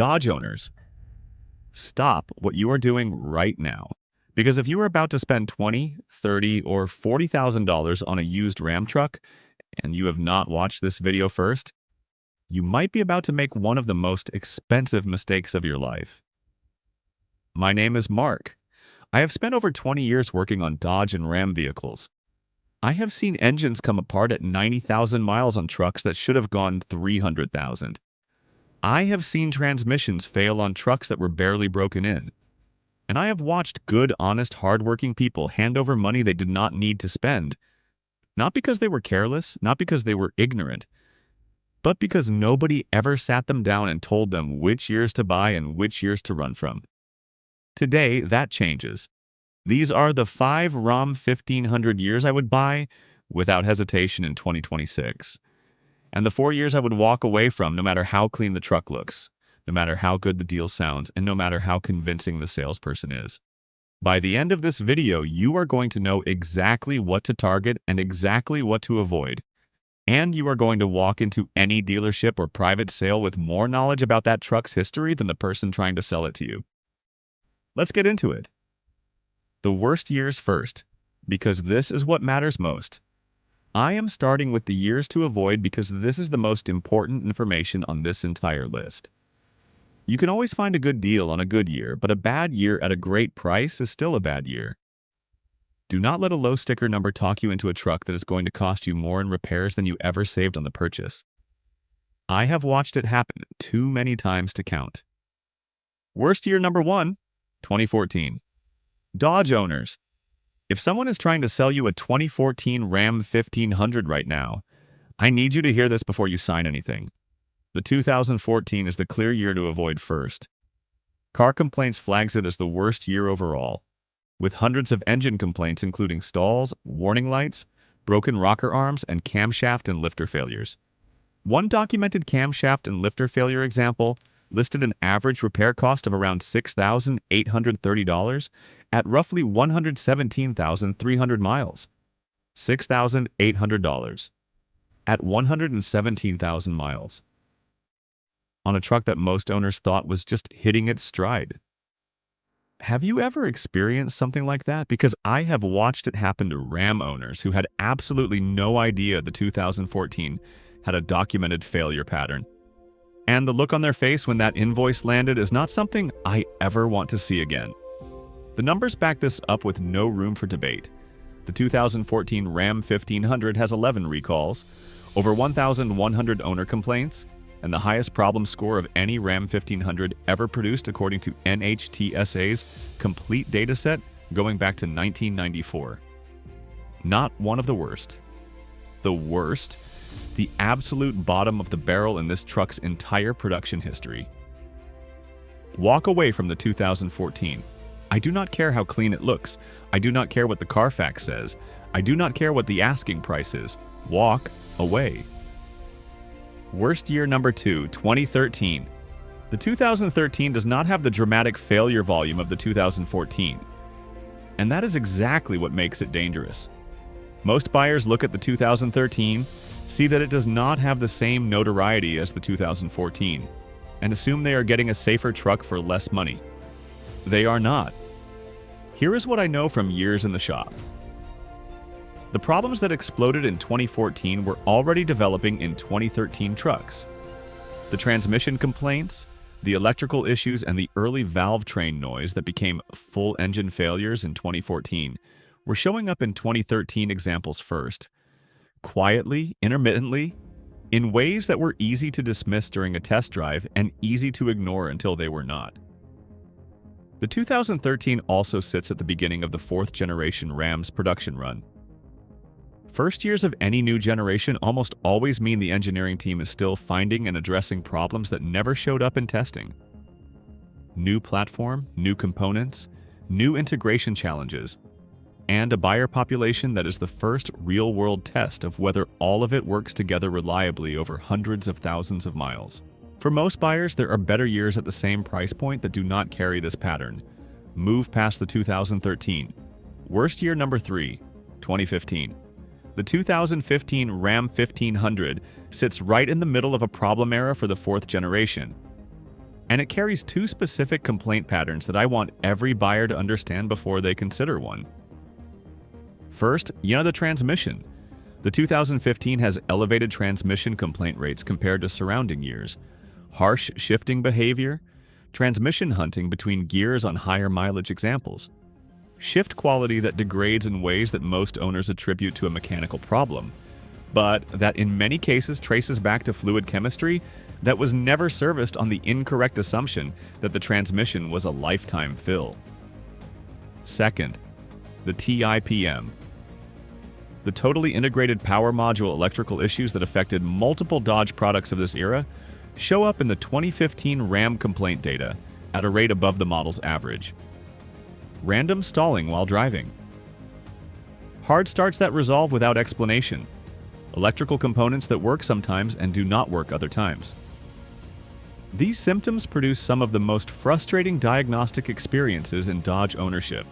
Dodge owners, stop what you are doing right now. Because if you are about to spend 20, 30, or $40,000 on a used Ram truck and you have not watched this video first, you might be about to make one of the most expensive mistakes of your life. My name is Mark. I have spent over 20 years working on Dodge and Ram vehicles. I have seen engines come apart at 90,000 miles on trucks that should have gone 300,000. I have seen transmissions fail on trucks that were barely broken in. And I have watched good, honest, hardworking people hand over money they did not need to spend. Not because they were careless, not because they were ignorant, but because nobody ever sat them down and told them which years to buy and which years to run from. Today, that changes. These are the 5 Ram 1500 years I would buy without hesitation in 2026. And the 4 years I would walk away from no matter how clean the truck looks, no matter how good the deal sounds, and no matter how convincing the salesperson is. By the end of this video, you are going to know exactly what to target and exactly what to avoid. And you are going to walk into any dealership or private sale with more knowledge about that truck's history than the person trying to sell it to you. Let's get into it. The worst years first, because this is what matters most. I am starting with the years to avoid because this is the most important information on this entire list. You can always find a good deal on a good year, but a bad year at a great price is still a bad year. Do not let a low sticker number talk you into a truck that is going to cost you more in repairs than you ever saved on the purchase. I have watched it happen too many times to count. Worst year number 1, 2014. Dodge owners. If someone is trying to sell you a 2014 Ram 1500 right now, I need you to hear this before you sign anything. The 2014 is the clear year to avoid first. Car Complaints flags it as the worst year overall, with hundreds of engine complaints including stalls, warning lights, broken rocker arms, and camshaft and lifter failures. One documented camshaft and lifter failure example listed an average repair cost of around $6,830 at roughly 117,300 miles. $6,800 at 117,000 miles. On a truck that most owners thought was just hitting its stride. Have you ever experienced something like that? Because I have watched it happen to Ram owners who had absolutely no idea the 2014 had a documented failure pattern. And the look on their face when that invoice landed is not something I ever want to see again. The numbers back this up with no room for debate. The 2014 Ram 1500 has 11 recalls, over 1,100 owner complaints, and the highest problem score of any Ram 1500 ever produced according to NHTSA's complete dataset going back to 1994. Not one of the worst. The worst, the absolute bottom of the barrel in this truck's entire production history. Walk away from the 2014. I do not care how clean it looks. I do not care what the Carfax says. I do not care what the asking price is. Walk away. Worst year number 2, 2013. The 2013 does not have the dramatic failure volume of the 2014. And that is exactly what makes it dangerous. Most buyers look at the 2013, see that it does not have the same notoriety as the 2014, and assume they are getting a safer truck for less money. They are not. Here is what I know from years in the shop. The problems that exploded in 2014 were already developing in 2013 trucks. The transmission complaints, the electrical issues, and the early valve train noise that became full engine failures in 2014 were showing up in 2013 examples first, quietly, intermittently, in ways that were easy to dismiss during a test drive and easy to ignore until they were not. The 2013 also sits at the beginning of the 4th generation Ram's production run. First years of any new generation almost always mean the engineering team is still finding and addressing problems that never showed up in testing. New platform, new components, new integration challenges, and a buyer population that is the first real-world test of whether all of it works together reliably over hundreds of thousands of miles. For most buyers, there are better years at the same price point that do not carry this pattern. Move past the 2013. Worst year number 3, 2015. The 2015 Ram 1500 sits right in the middle of a problem era for the 4th generation. And it carries two specific complaint patterns that I want every buyer to understand before they consider one. First, the transmission. The 2015 has elevated transmission complaint rates compared to surrounding years. Harsh shifting behavior, transmission hunting between gears on higher mileage examples, shift quality that degrades in ways that most owners attribute to a mechanical problem, but that in many cases traces back to fluid chemistry that was never serviced on the incorrect assumption that the transmission was a lifetime fill. Second, the TIPM. The totally integrated power module electrical issues that affected multiple Dodge products of this era show up in the 2015 Ram complaint data at a rate above the model's average. Random stalling while driving. Hard starts that resolve without explanation. Electrical components that work sometimes and do not work other times. These symptoms produce some of the most frustrating diagnostic experiences in Dodge ownership,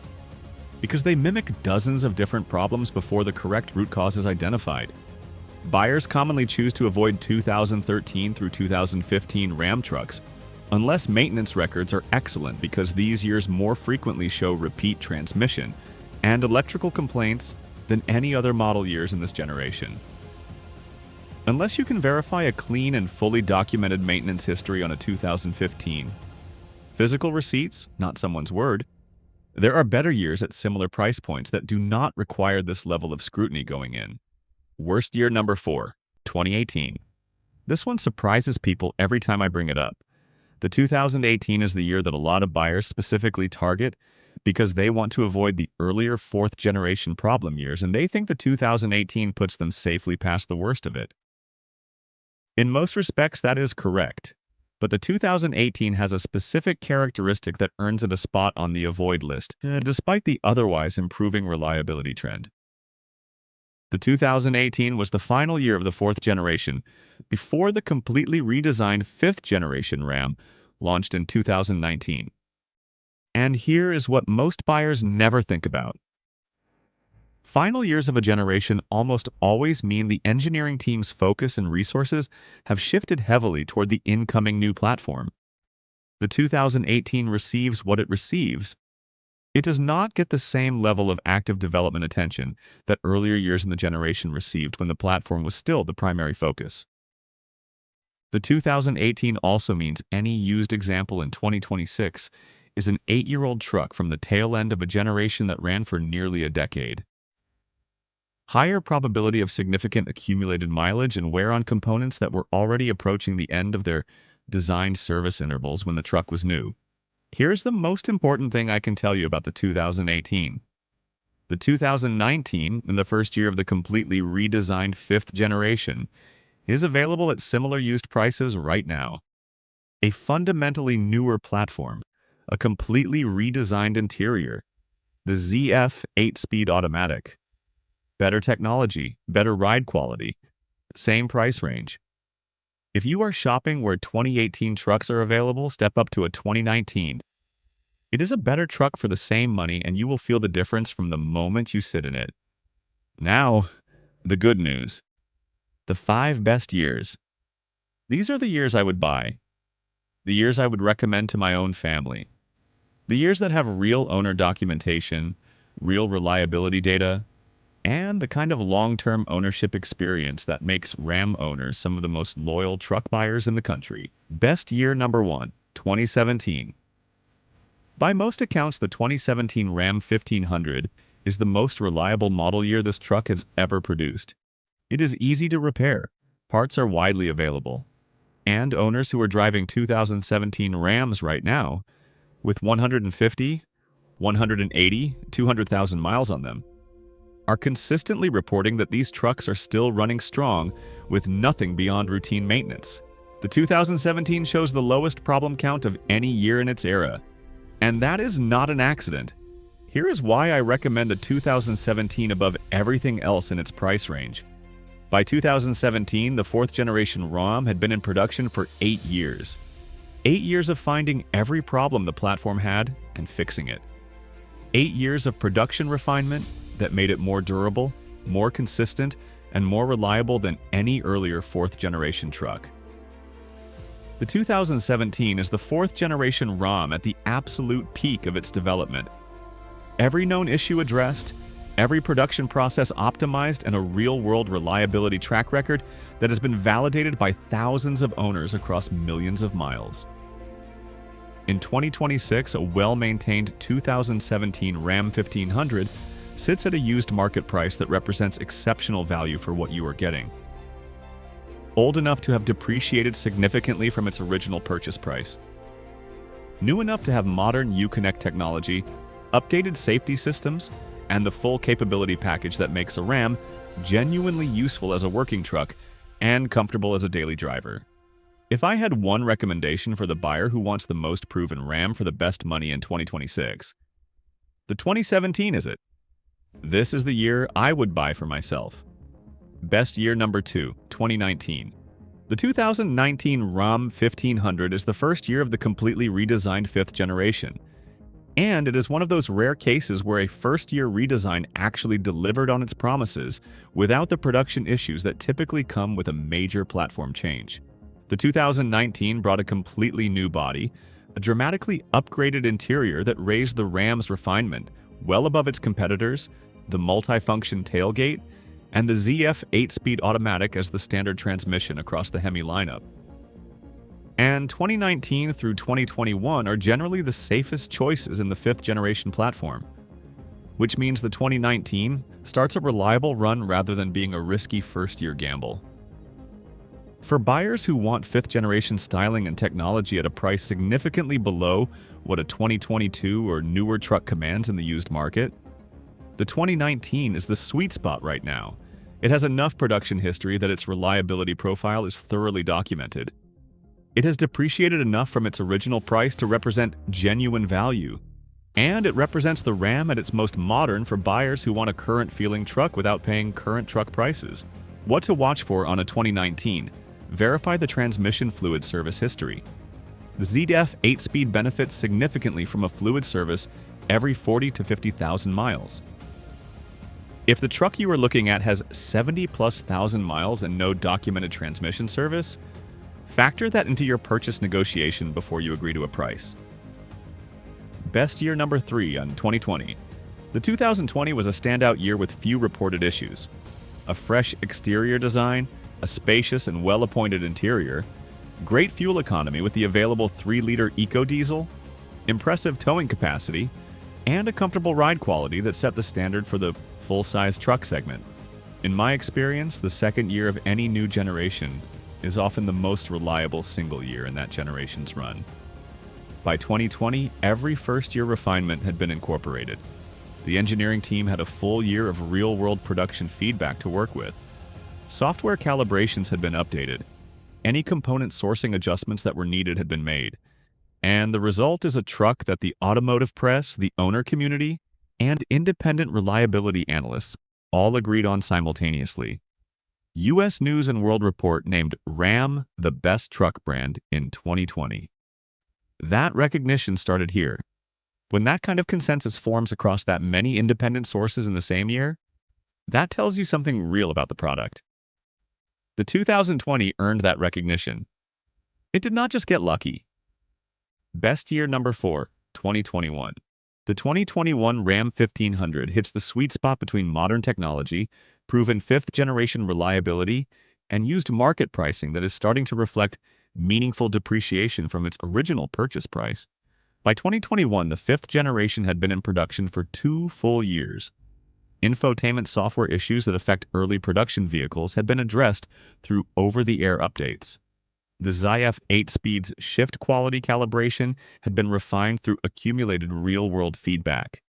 because they mimic dozens of different problems before the correct root cause is identified. Buyers commonly choose to avoid 2013 through 2015 Ram trucks unless maintenance records are excellent, because these years more frequently show repeat transmission and electrical complaints than any other model years in this generation. Unless you can verify a clean and fully documented maintenance history on a 2015, physical receipts, not someone's word, there are better years at similar price points that do not require this level of scrutiny going in. Worst year number 4, 2018. This one surprises people every time I bring it up. The 2018 is the year that a lot of buyers specifically target because they want to avoid the earlier fourth-generation problem years, and they think the 2018 puts them safely past the worst of it. In most respects, that is correct, but the 2018 has a specific characteristic that earns it a spot on the avoid list, despite the otherwise improving reliability trend. The 2018 was the final year of the fourth generation, before the completely redesigned fifth generation Ram launched in 2019. And here is what most buyers never think about. Final years of a generation almost always mean the engineering team's focus and resources have shifted heavily toward the incoming new platform. The 2018 receives what it receives. It does not get the same level of active development attention that earlier years in the generation received when the platform was still the primary focus. The 2018 also means any used example in 2026 is an 8-year-old truck from the tail end of a generation that ran for nearly a decade. Higher probability of significant accumulated mileage and wear on components that were already approaching the end of their designed service intervals when the truck was new. Here's the most important thing I can tell you about the 2018. The 2019, in the first year of the completely redesigned fifth generation, is available at similar used prices right now. A fundamentally newer platform, a completely redesigned interior, the ZF 8-speed automatic, better technology, better ride quality, same price range. If you are shopping where 2018 trucks are available, step up to a 2019. It is a better truck for the same money, and you will feel the difference from the moment you sit in it. Now, the good news. The 5 best years. These are the years I would buy. The years I would recommend to my own family. The years that have real owner documentation, real reliability data, and the kind of long-term ownership experience that makes Ram owners some of the most loyal truck buyers in the country. Best year number 1, 2017. By most accounts, the 2017 Ram 1500 is the most reliable model year this truck has ever produced. It is easy to repair, parts are widely available, and owners who are driving 2017 Rams right now, with 150, 180, 200,000 miles on them, are consistently reporting that these trucks are still running strong with nothing beyond routine maintenance. The 2017 shows the lowest problem count of any year in its era, and that is not an accident. Here is why I recommend the 2017 above everything else in its price range. By 2017, the fourth generation Ram had been in production for 8 years. 8 years of finding every problem the platform had and fixing it. 8 years of production refinement that made it more durable, more consistent, and more reliable than any earlier fourth-generation truck. The 2017 is the fourth-generation Ram at the absolute peak of its development. Every known issue addressed, every production process optimized, and a real-world reliability track record that has been validated by thousands of owners across millions of miles. In 2026, a well-maintained 2017 Ram 1500 sits at a used market price that represents exceptional value for what you are getting. Old enough to have depreciated significantly from its original purchase price. New enough to have modern Uconnect technology, updated safety systems, and the full capability package that makes a Ram genuinely useful as a working truck and comfortable as a daily driver. If I had one recommendation for the buyer who wants the most proven Ram for the best money in 2026, the 2017 is it. This is the year I would buy for myself. Best year number 2, 2019. The 2019 Ram 1500 is the first year of the completely redesigned 5th generation. And it is one of those rare cases where a first-year redesign actually delivered on its promises without the production issues that typically come with a major platform change. The 2019 brought a completely new body, a dramatically upgraded interior that raised the Ram's refinement well above its competitors, the multifunction tailgate, and the ZF 8-speed automatic as the standard transmission across the Hemi lineup. And 2019 through 2021 are generally the safest choices in the 5th generation platform, which means the 2019 starts a reliable run rather than being a risky first-year gamble. For buyers who want 5th generation styling and technology at a price significantly below what a 2022 or newer truck commands in the used market, the 2019 is the sweet spot right now. It has enough production history that its reliability profile is thoroughly documented. It has depreciated enough from its original price to represent genuine value. And it represents the Ram at its most modern for buyers who want a current-feeling truck without paying current truck prices. What to watch for on a 2019? Verify the transmission fluid service history. The ZF 8-speed benefits significantly from a fluid service every 40 to 50,000 miles. If the truck you are looking at has 70+ thousand miles and no documented transmission service, factor that into your purchase negotiation before you agree to a price. Best year number 3 on 2020. The 2020 was a standout year with few reported issues. A fresh exterior design, a spacious and well-appointed interior, great fuel economy with the available 3-liter eco-diesel, impressive towing capacity, and a comfortable ride quality that set the standard for the full-size truck segment. In my experience, the second year of any new generation is often the most reliable single year in that generation's run. By 2020, every first-year refinement had been incorporated. The engineering team had a full year of real-world production feedback to work with. Software calibrations had been updated. Any component sourcing adjustments that were needed had been made. And the result is a truck that the automotive press, the owner community, and independent reliability analysts all agreed on simultaneously. U.S. News & World Report named Ram the best truck brand in 2020. That recognition started here. When that kind of consensus forms across that many independent sources in the same year, that tells you something real about the product. The 2020 earned that recognition. It did not just get lucky. Best year number 4, 2021. The 2021 Ram 1500 hits the sweet spot between modern technology, proven 5th generation reliability, and used market pricing that is starting to reflect meaningful depreciation from its original purchase price. By 2021, the 5th generation had been in production for 2 full years. Infotainment software issues that affect early production vehicles had been addressed through over-the-air updates. The ZF 8-speed's shift quality calibration had been refined through accumulated real-world feedback.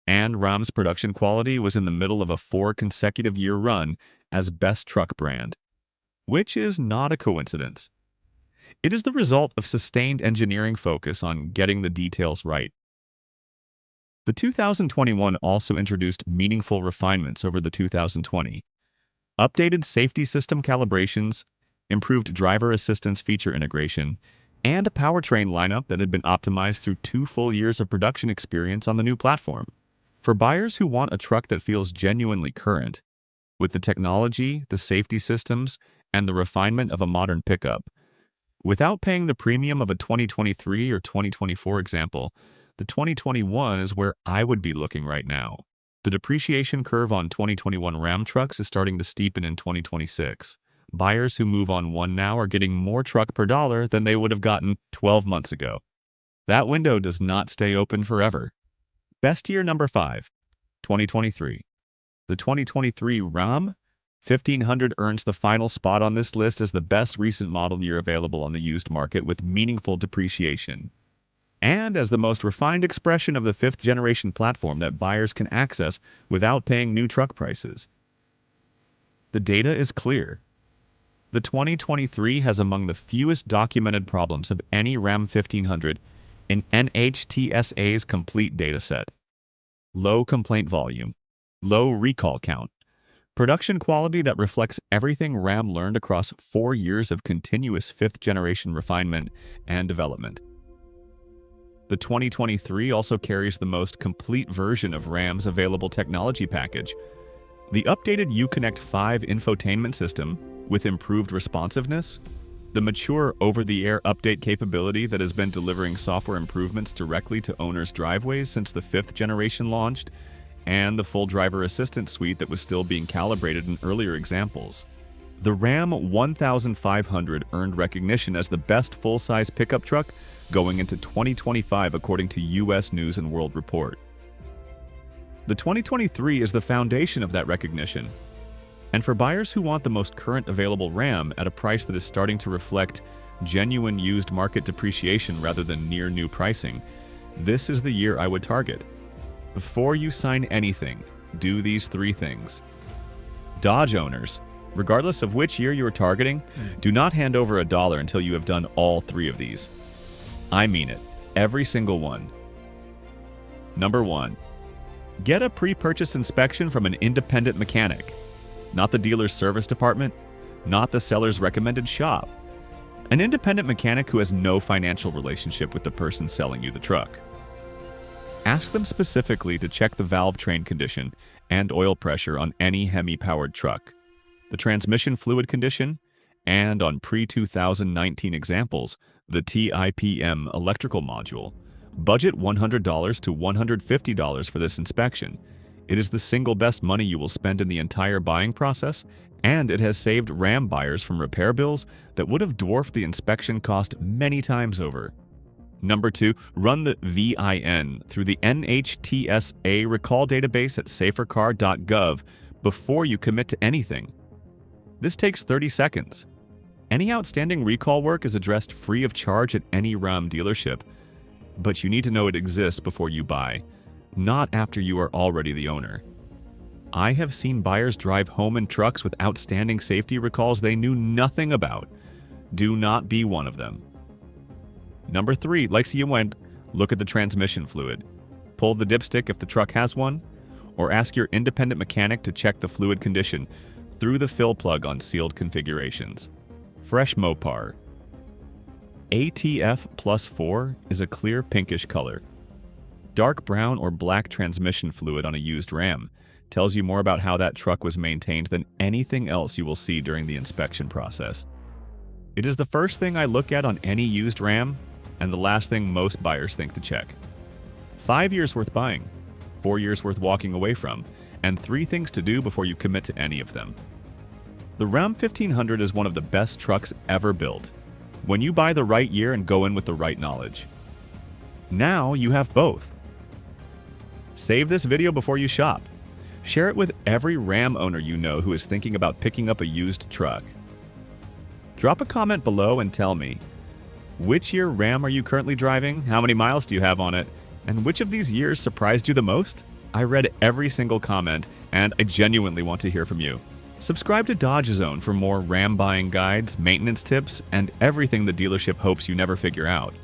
And Ram's production quality was in the middle of a 4 consecutive year run as best truck brand, which is not a coincidence. It is the result of sustained engineering focus on getting the details right. The 2021 also introduced meaningful refinements over the 2020. Updated safety system calibrations, improved driver assistance feature integration, and a powertrain lineup that had been optimized through 2 full years of production experience on the new platform. For buyers who want a truck that feels genuinely current, with the technology, the safety systems, and the refinement of a modern pickup, Without paying the premium of a 2023 or 2024 example, the 2021 is where I would be looking right now. The depreciation curve on 2021 Ram trucks is starting to steepen in 2026. Buyers who move on one now are getting more truck per dollar than they would have gotten 12 months ago. That window does not stay open forever. Best year number 5, 2023. The 2023 Ram 1500 earns the final spot on this list as the best recent model year available on the used market with meaningful depreciation, and as the most refined expression of the fifth-generation platform that buyers can access without paying new truck prices. The data is clear. The 2023 has among the fewest documented problems of any Ram 1500 in NHTSA's complete dataset. Low complaint volume, low recall count, production quality that reflects everything Ram learned across 4 years of continuous fifth-generation refinement and development. The 2023 also carries the most complete version of Ram's available technology package. The updated Uconnect 5 infotainment system with improved responsiveness, the mature over-the-air update capability that has been delivering software improvements directly to owners' driveways since the 5th generation launched, and the full driver assistance suite that was still being calibrated in earlier examples. The Ram 1500 earned recognition as the best full-size pickup truck going into 2025 according to U.S. News & World Report. The 2023 is the foundation of that recognition. And for buyers who want the most current available Ram at a price that is starting to reflect genuine used market depreciation rather than near-new pricing, this is the year I would target. Before you sign anything, do these 3 things. Dodge owners, regardless of which year you are targeting, do not hand over a dollar until you have done all 3 of these. I mean it, every single one. Number 1. Get a pre-purchase inspection from an independent mechanic. Not the dealer's service department, not the seller's recommended shop. An independent mechanic who has no financial relationship with the person selling you the truck. Ask them specifically to check the valve train condition and oil pressure on any Hemi-powered truck, the transmission fluid condition, and on pre-2019 examples, the TIPM electrical module. Budget $100 to $150 for this inspection. It is the single best money you will spend in the entire buying process, and it has saved Ram buyers from repair bills that would have dwarfed the inspection cost many times over. Number 2, run the VIN through the NHTSA recall database at safercar.gov before you commit to anything. This takes 30 seconds. Any outstanding recall work is addressed free of charge at any Ram dealership, but you need to know it exists before you buy, not after you are already the owner. I have seen buyers drive home in trucks with outstanding safety recalls they knew nothing about. Do not be one of them. Number 3, like so you went, look at the transmission fluid. Pull the dipstick if the truck has one, or ask your independent mechanic to check the fluid condition through the fill plug on sealed configurations. Fresh Mopar. ATF plus 4 is a clear pinkish color. Dark brown or black transmission fluid on a used Ram tells you more about how that truck was maintained than anything else you will see during the inspection process. It is the first thing I look at on any used Ram, and the last thing most buyers think to check. 5 years worth buying, 4 years worth walking away from, and 3 things to do before you commit to any of them. The Ram 1500 is one of the best trucks ever built, when you buy the right year and go in with the right knowledge. Now you have both. Save this video before you shop. Share it with every Ram owner you know who is thinking about picking up a used truck. Drop a comment below and tell me, which year Ram are you currently driving? How many miles do you have on it? And which of these years surprised you the most? I read every single comment, and I genuinely want to hear from you. Subscribe to Dodge Zone for more Ram buying guides, maintenance tips, and everything the dealership hopes you never figure out.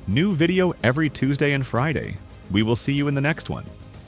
New video every Tuesday and Friday. We will see you in the next one.